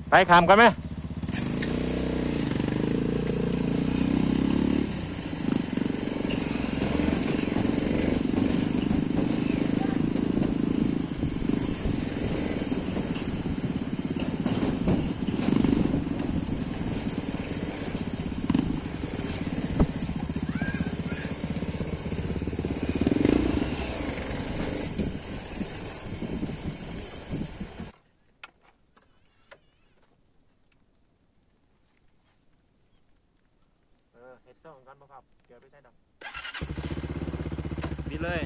ไปขามกันไหมเฮ็ดเส้าของกันบ่ครับเดี๋ยวไปใช้ดำดีเลย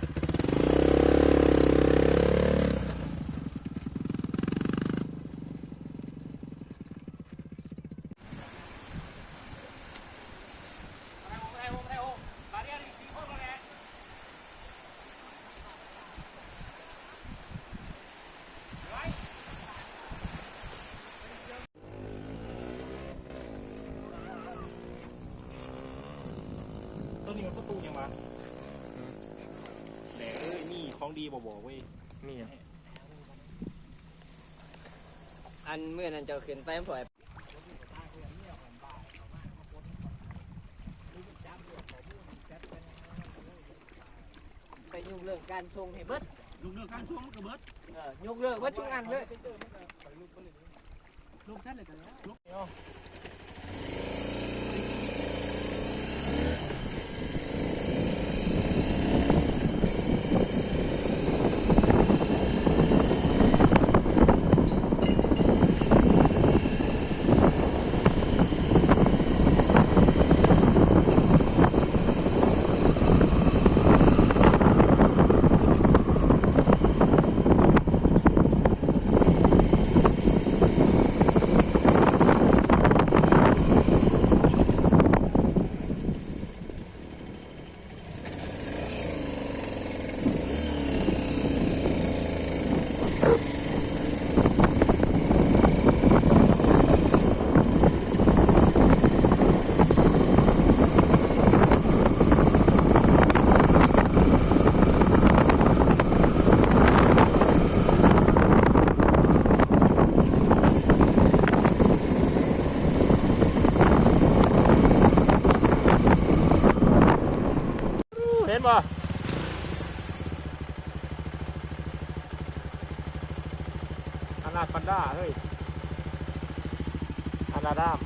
ต้นนี้มันประตูยังวะแต่นี่ของดีบ่เว้ยนี่อันเมื่อนั้นจะขึ้นไปปล่อยไปยกเลิกการส่งให้เบิดยกเลิกการส่งกับเบิดยกเลิกเบิดทุกอันเลยลงแท้เลยกันแล้วเห็นบ่อนาคอนด้าเฮ้ยอนาดาม